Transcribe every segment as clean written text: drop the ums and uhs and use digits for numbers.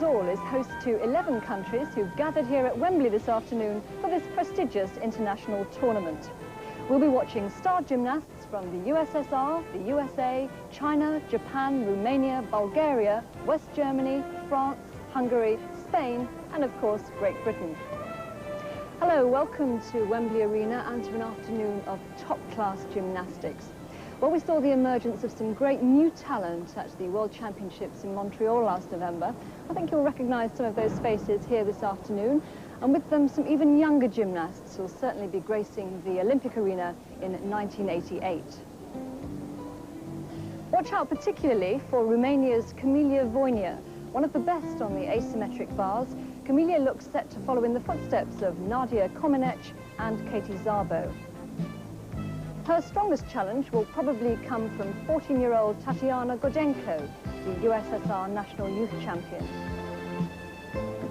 all is host to 11 countries who've gathered here at Wembley this afternoon for this prestigious international tournament. We'll be watching star gymnasts from the USSR, the USA, China, Japan, Romania, Bulgaria, West Germany, France, Hungary, Spain, and of course, Great Britain. Hello, welcome to Wembley Arena and to an afternoon of top-class gymnastics. Well, we saw the emergence of some great new talent at the World Championships in Montreal last November. I think you'll recognise some of those faces here this afternoon, and with them some even younger gymnasts who'll certainly be gracing the Olympic arena in 1988. Watch out particularly for Romania's Voinea, one of the best on the asymmetric bars. Camelia looks set to follow in the footsteps of Nadia Comaneci and Katie Szabo. Her strongest challenge will probably come from 14-year-old Tatiana Godenko, the USSR national youth champion.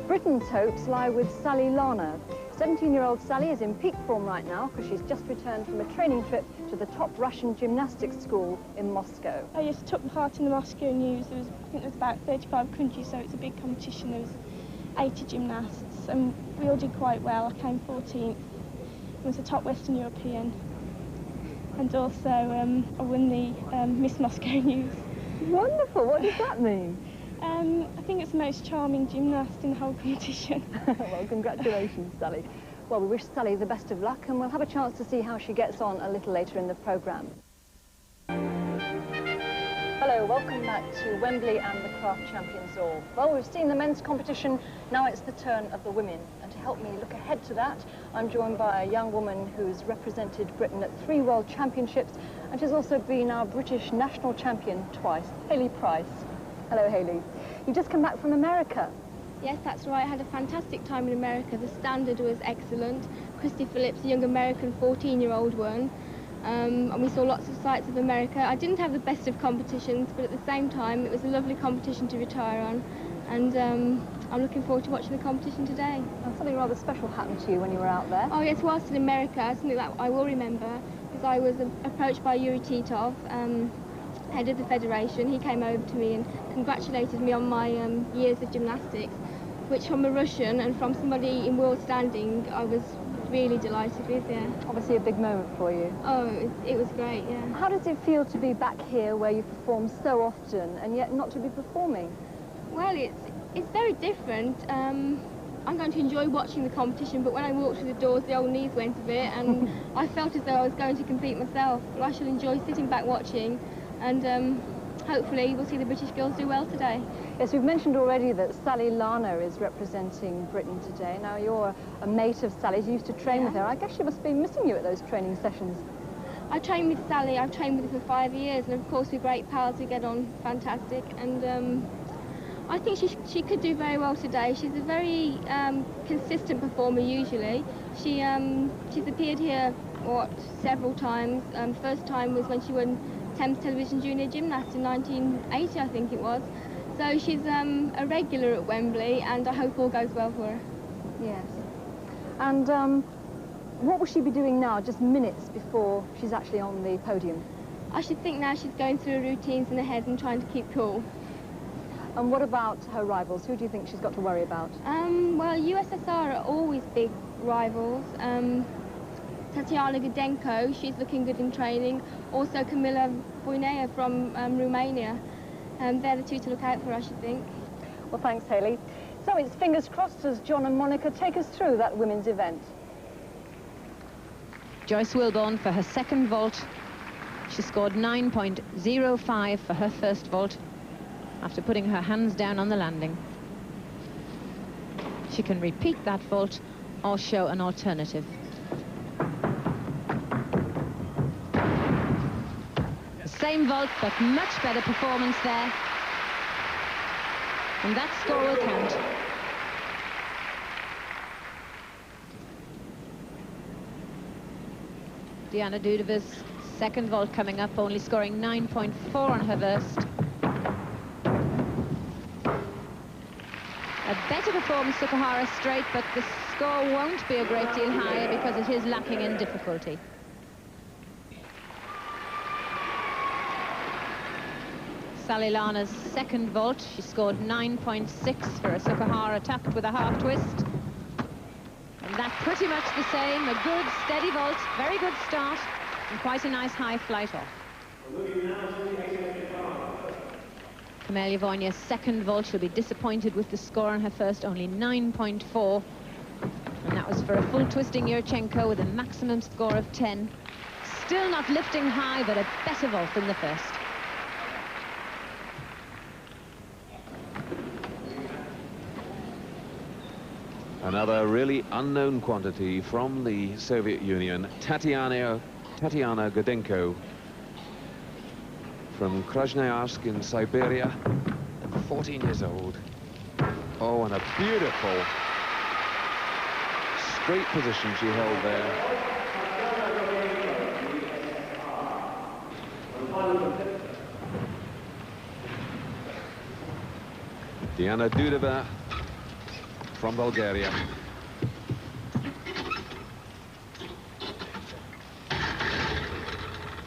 Britain's hopes lie with Sally Larner. 17-year-old Sally is in peak form right now because she's just returned from a training trip to the top Russian gymnastics school in Moscow. I just took part in the Moscow News. I think there was about 35 countries, so it's a big competition. There was 80 gymnasts, and we all did quite well. I came 14th. I was the top Western European. And also, I won the Miss Moscow News. Wonderful. What does that mean? I think it's the most charming gymnast in the whole competition. Well, congratulations, Sally. Well, we wish Sally the best of luck, and we'll have a chance to see how she gets on a little later in the programme. Hello, welcome back to Wembley and the Craft Champions all. Well, we've seen the men's competition, now it's the turn of the women. And to help me look ahead to that, I'm joined by a young woman who's represented Britain at 3 World Championships, and she's also been our British national champion twice, Hayley Price. Hello, Hayley. You've just come back from America. Yes, that's right. I had a fantastic time in America. The standard was excellent. Christy Phillips, a young American 14-year-old, won. And we saw lots of sights of America. I didn't have the best of competitions, but at the same time, it was a lovely competition to retire on. And I'm looking forward to watching the competition today. And something rather special happened to you when you were out there. Oh yes, whilst in America, something that I will remember, because I was approached by Yuri Titov, head of the federation. He came over to me and congratulated me on my years of gymnastics, which from a Russian and from somebody in world standing, I was really delighted with, yeah. Obviously a big moment for you. Oh, it was great, yeah. How does it feel to be back here where you perform so often and yet not to be performing? Well, it's very different. I'm going to enjoy watching the competition, but when I walked through the doors, the old knees went a bit, and I felt as though I was going to compete myself. But I shall enjoy sitting back watching, and hopefully we'll see the British girls do well today. Yes, we've mentioned already that Sally Larner is representing Britain today. Now, you're a mate of Sally's. You used to train with her. I guess she must be missing you at those training sessions. I trained with Sally. I've trained with her for 5 years, and of course we're great pals. We get on fantastic, and I think she could do very well today. She's a very consistent performer usually. She's appeared here, several times. First time was when she won Thames Television Junior Gymnast in 1980, I think it was. So she's a regular at Wembley, and I hope all goes well for her. Yes. And what will she be doing now, just minutes before she's actually on the podium? I should think now she's going through her routines in her head and trying to keep cool. And what about her rivals? Who do you think she's got to worry about? Well, USSR are always big rivals. Tatiana Godenko, she's looking good in training. Also Camilla Voinea from Romania. They're the two to look out for, I should think. Well, thanks, Hayley. So it's fingers crossed as John and Monica take us through that women's event. Joyce Wilborn for her second vault. She scored 9.05 for her first vault after putting her hands down on the landing. She can repeat that vault or show an alternative. Same vault, but much better performance there. And that score will count. Diana Dudeva's second vault coming up, only scoring 9.4 on her verst. A better performance to Kahara straight, but the score won't be a great deal higher because it is lacking in difficulty. Sally Larner's second vault. She scored 9.6 for a Sukahara tapped with a half twist. And that pretty much the same, a good steady vault, very good start, and quite a nice high flight off. Camelia Voinea's second vault, she'll be disappointed with the score on her first, only 9.4. And that was for a full twisting Yurchenko with a maximum score of 10. Still not lifting high, but a better vault than the first. Another really unknown quantity from the Soviet Union, Tatiana Godenko from Krasnoyarsk in Siberia, 14 years old. Oh, and a beautiful straight position she held there. Diana Dudeva from Bulgaria.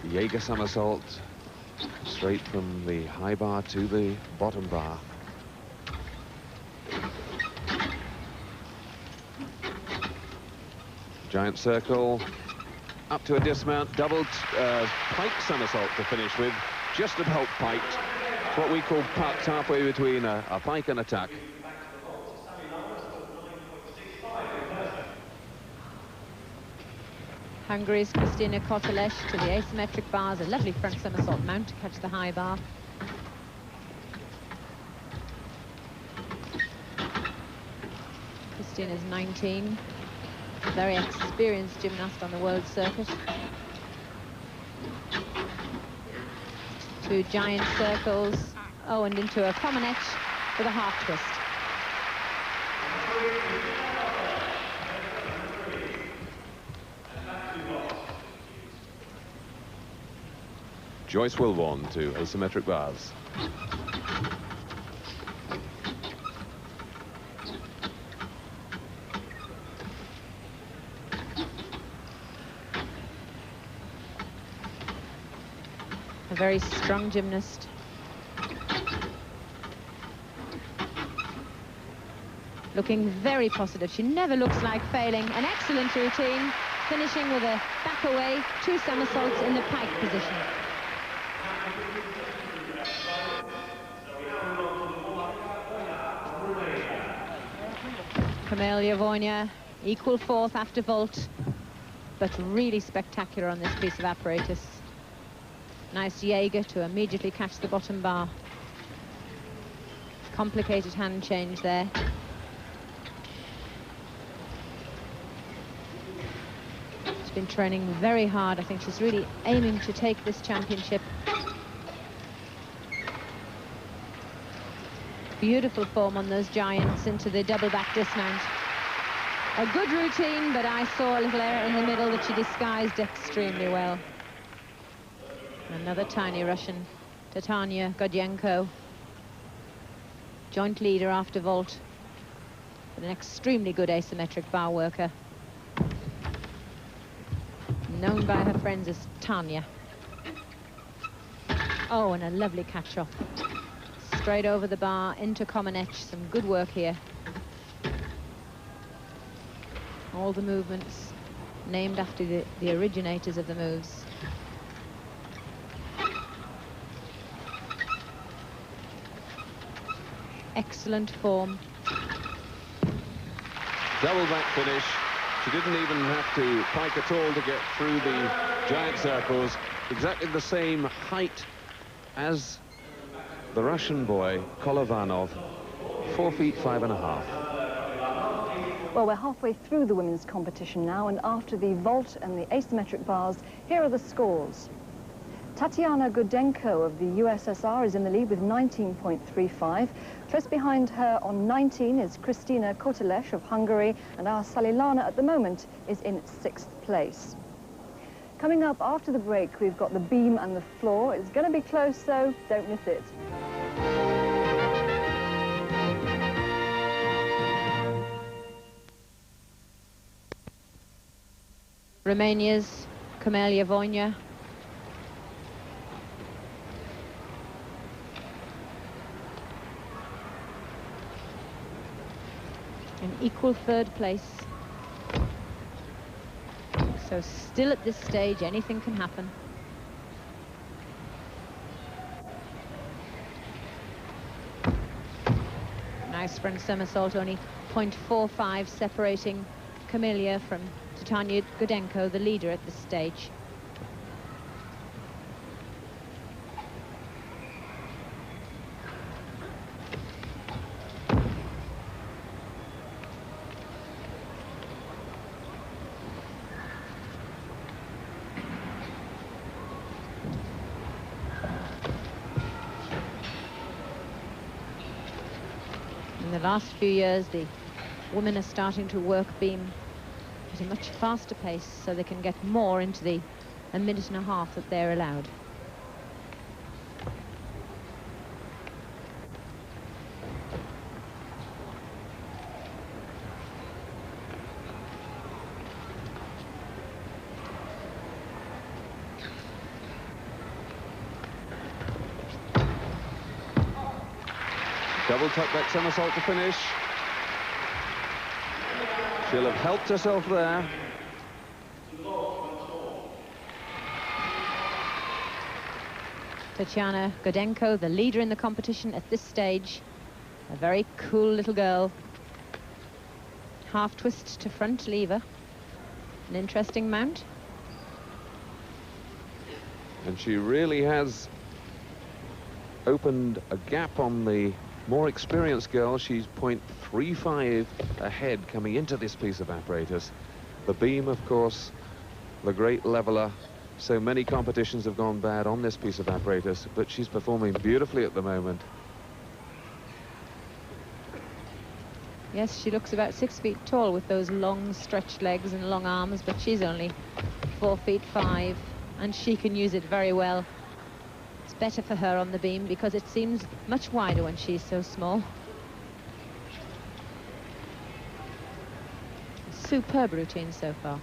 Jaeger somersault, straight from the high bar to the bottom bar. Giant circle, up to a dismount, doubled pike somersault to finish with, just about piked. It's what we call parked, halfway between a pike and a tuck. Hungary's Kristina Koteles to the asymmetric bars, a lovely front somersault mount to catch the high bar. Kristina's 19, a very experienced gymnast on the world circuit. 2 giant circles, oh, and into a common etch with a half twist. Joyce Wilborn to asymmetric bars. A very strong gymnast. Looking very positive. She never looks like failing. An excellent routine, finishing with a back away, 2 somersaults in the pike position. Camelia Voinea, equal 4th after vault, but really spectacular on this piece of apparatus. Nice Jaeger to immediately catch the bottom bar. Complicated hand change there. She's been training very hard. I think she's really aiming to take this championship. Beautiful form on those giants into the double back dismount. A good routine, but I saw a little error in the middle that she disguised extremely well. Another tiny Russian, Tatiana Godenko, joint leader after vault, but an extremely good asymmetric bar worker, known by her friends as Tanya. Oh, and a lovely catch off. Straight over the bar, into common etch, some good work here. All the movements named after the originators of the moves. Excellent form. Double back finish. She didn't even have to pike at all to get through the giant circles. Exactly the same height as the Russian boy, Kolovanov, 4 feet 5.5. Well, we're halfway through the women's competition now, and after the vault and the asymmetric bars, here are the scores. Tatiana Godenko of the USSR is in the lead with 19.35. Close behind her on 19 is Kristina Koteles of Hungary, and our Sally Larner at the moment is in 6th place. Coming up after the break, we've got the beam and the floor. It's going to be close, so don't miss it. Romania's Camelia Voinea. equal third place. So still at this stage, anything can happen. Nice front somersault, only 0.45 separating Camelia from Tatiana Godenko, the leader at this stage. In the last few years, the women are starting to work beam at a much faster pace so they can get more into the 1.5 minutes that they're allowed. Double tuck back somersault to finish. She'll have helped herself there. Tatiana Godenko, the leader in the competition at this stage. A very cool little girl. Half twist to front lever. An interesting mount. And she really has opened a gap on the more experienced girl. She's 0.35 ahead coming into this piece of apparatus. The beam, of course, the great leveler. So many competitions have gone bad on this piece of apparatus, but she's performing beautifully at the moment. Yes, she looks about 6 feet tall with those long stretched legs and long arms, but she's only 4'5", and she can use it very well. It's better for her on the beam because it seems much wider when she's so small. Superb routine so far.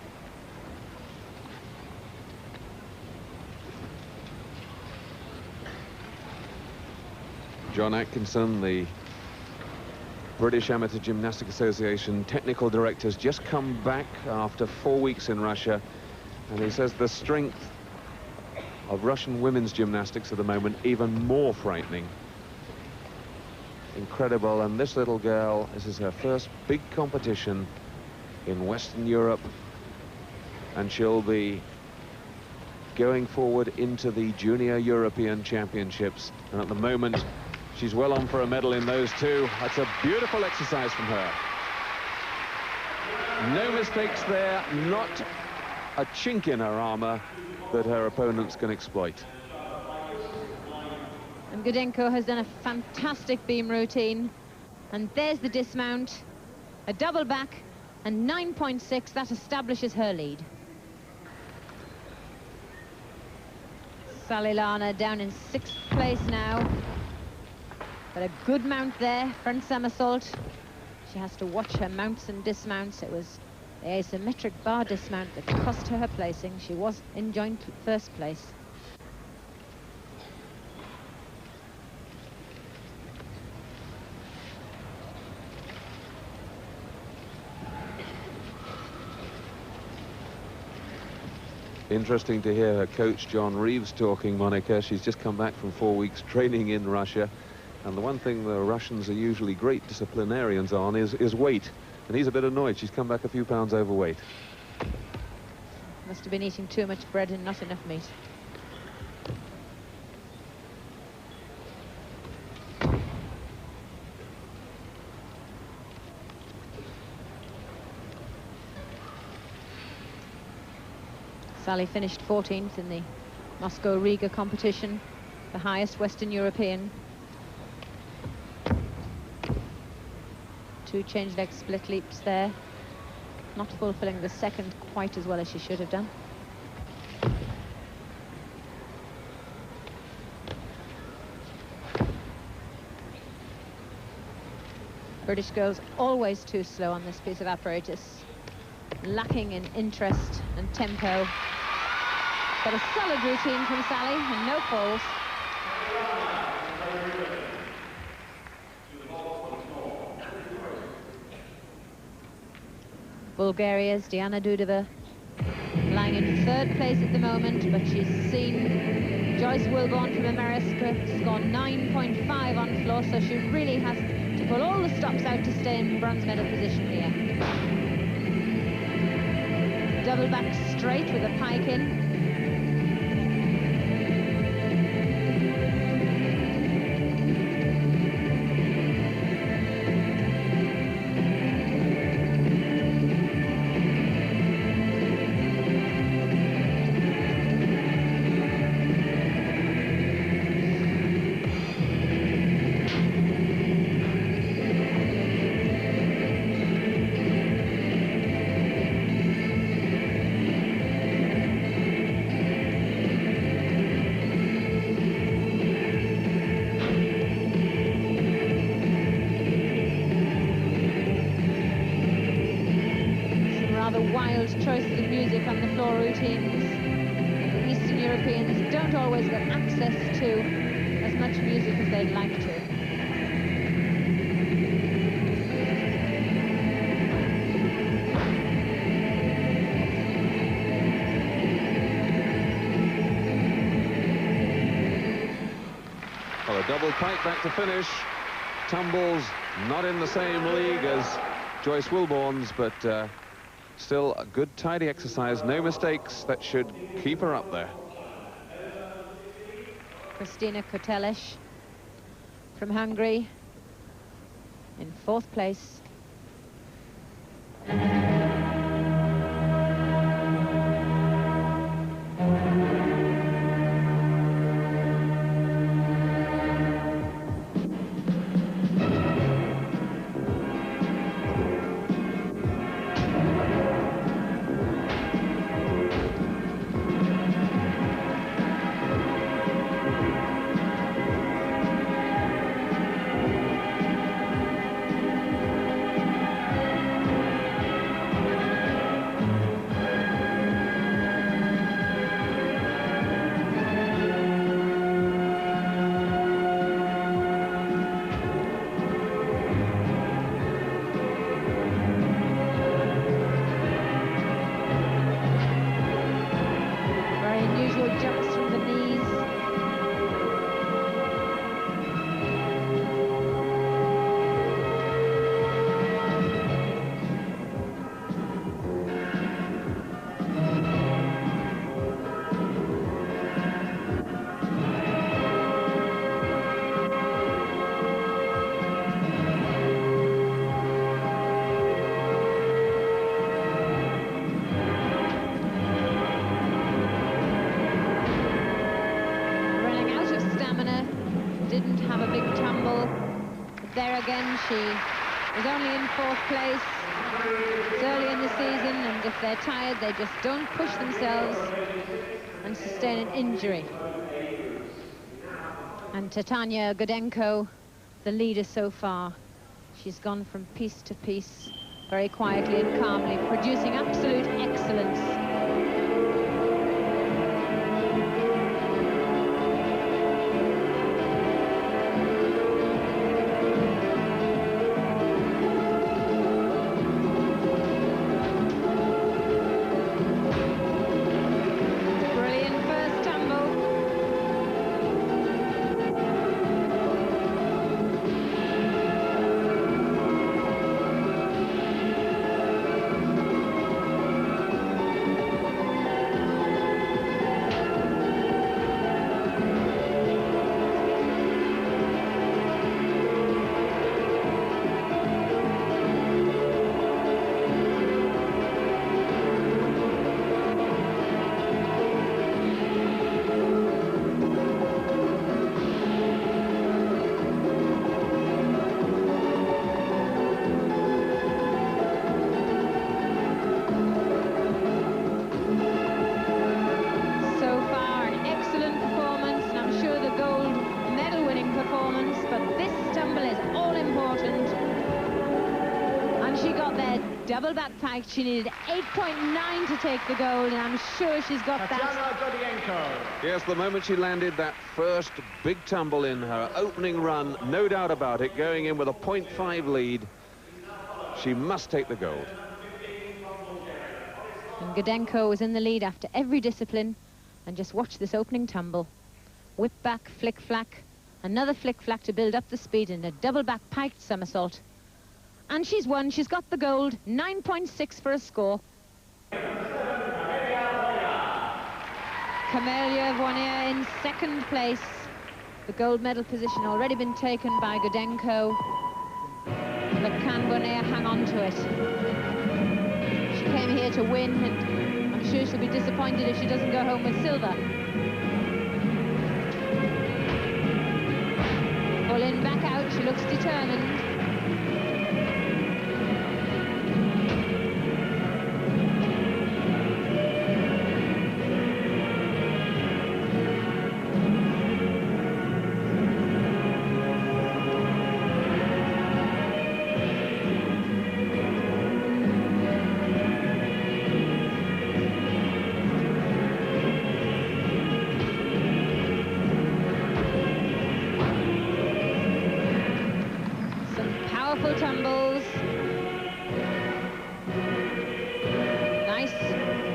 John Atkinson, the British Amateur Gymnastic Association technical director, has just come back after 4 weeks in Russia, and he says the strength of Russian women's gymnastics at the moment even more frightening. Incredible. And this little girl, this is her first big competition in Western Europe, and she'll be going forward into the Junior European Championships, and at the moment she's well on for a medal in those two. That's a beautiful exercise from her. No mistakes there, not a chink in her armor that her opponents can exploit. And Godenko has done a fantastic beam routine, and there's the dismount, a double back, and 9.6. That establishes her lead. Sally Larner down in 6th place now, but a good mount there, front somersault. She has to watch her mounts and dismounts. It was the asymmetric bar dismount that cost her her placing. She was in joint first place. Interesting to hear her coach John Reeves talking, Monica. She's just come back from 4 weeks training in Russia, and the one thing the Russians are usually great disciplinarians on is weight, and he's a bit annoyed. She's come back a few pounds overweight. Must have been eating too much bread and not enough meat. Sally finished 14th in the Moscow-Riga competition, the highest Western European. 2 change leg split leaps there. Not fulfilling the second quite as well as she should have done. British girls always too slow on this piece of apparatus, lacking in interest and tempo. But a solid routine from Sally and no falls. Bulgaria's Diana Dudeva, lying in third place at the moment, but she's seen Joyce Wilborn from America score 9.5 on floor, so she really has to pull all the stops out to stay in bronze medal position here. Double back straight with a pike in. Wild choices of music on the floor routines. The Eastern Europeans don't always get access to as much music as they'd like to. Well, a double pike back to finish. Tumbles not in the same league as Joyce Wilborn's, but still a good, tidy exercise. No mistakes that should keep her up there. Christina Koteles from Hungary in fourth place. There again, she is only in fourth place. It's early in the season, and if they're tired, they just don't push themselves and sustain an injury. And Tatiana Godenko, the leader so far, she's gone from piece to piece very quietly and calmly, producing absolute excellence. Double back pike. She needed 8.9 to take the gold, and I'm sure she's got that. Yes, the moment she landed that first big tumble in her opening run, no doubt about it, going in with a 0.5 lead, she must take the gold. And Godenko was in the lead after every discipline. And just watch this opening tumble. Whip back, flick-flack. Another flick-flack to build up the speed, and a double back piked somersault. And she's won. She's got the gold. 9.6 for a score. Camelia Voinea in second place. The gold medal position already been taken by Godenko. But can Voinea hang on to it? She came here to win, and I'm sure she'll be disappointed if she doesn't go home with silver. Pull in, back out. She looks determined. Tumbles. Nice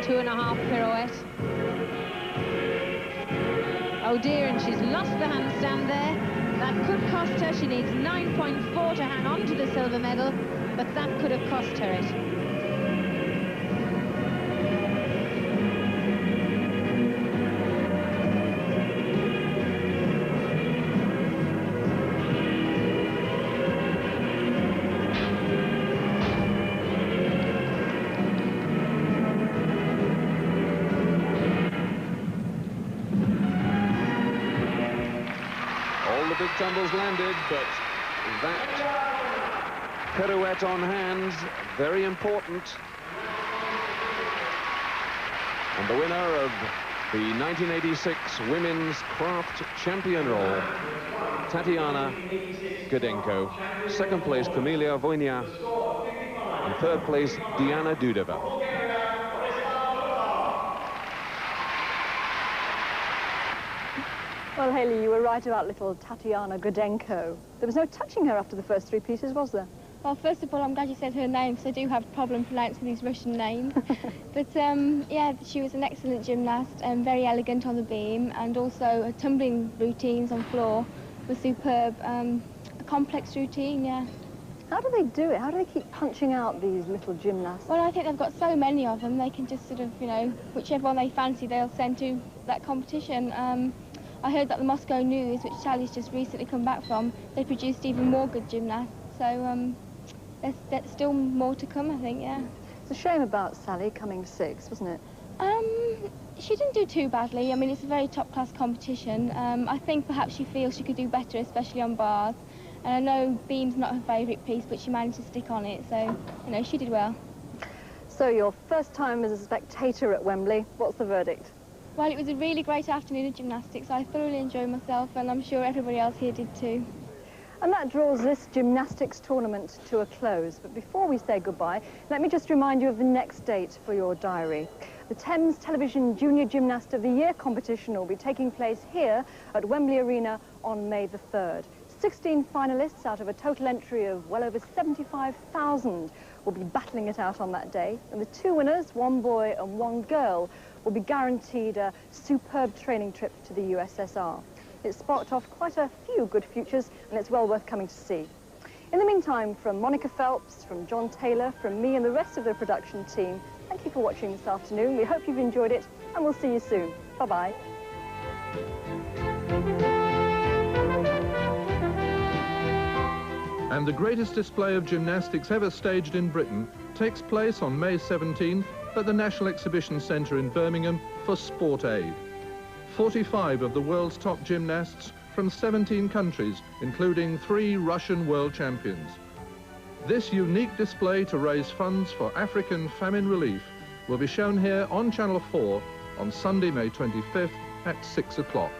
2.5 pirouette. Oh dear, and she's lost the handstand there. That could cost her. She needs 9.4 to hang on to the silver medal, but that could have cost her it. The big tumbles landed, but that pirouette on hands, very important. And the winner of the 1986 Women's Craft Champion Roll, Tatiana Godenko. Second place, Camelia Voinea. And third place, Dudeva. Well, Hayley, you were right about little Tatiana Godenko. There was no touching her after the first three pieces, was there? Well, first of all, I'm glad you said her name, because I do have a problem pronouncing these Russian names. But, yeah, she was an excellent gymnast and very elegant on the beam, and also her tumbling routines on floor were superb. A complex routine, yeah. How do they do it? How do they keep punching out these little gymnasts? Well, I think they've got so many of them, they can just sort of, you know, whichever one they fancy, they'll send to that competition. I heard that the Moscow News, which Sally's just recently come back from, they produced even more good gymnasts. So there's still more to come, I think, yeah. It's a shame about Sally coming sixth, wasn't it? She didn't do too badly. I mean, it's a very top-class competition. I think perhaps she feels she could do better, especially on bars. And I know beam's not her favourite piece, but she managed to stick on it. So, you know, she did well. So your first time as a spectator at Wembley, what's the verdict? Well, it was a really great afternoon of gymnastics. I thoroughly enjoyed myself, and I'm sure everybody else here did too. And that draws this gymnastics tournament to a close. But before we say goodbye, let me just remind you of the next date for your diary. The Thames Television Junior Gymnast of the Year competition will be taking place here at Wembley Arena on May the 3rd. 16 finalists out of a total entry of well over 75,000 will be battling it out on that day. And the two winners, one boy and one girl, will be guaranteed a superb training trip to the USSR. It's sparked off quite a few good futures, and it's well worth coming to see. In the meantime, from Monica Phelps, from John Taylor, from me and the rest of the production team, thank you for watching this afternoon. We hope you've enjoyed it, and we'll see you soon. Bye-bye. And the greatest display of gymnastics ever staged in Britain takes place on May 17 at the National Exhibition Centre in Birmingham for Sport Aid. 45 of the world's top gymnasts from 17 countries, including 3 Russian world champions. This unique display to raise funds for African famine relief will be shown here on Channel 4 on Sunday, May 25th at 6 o'clock.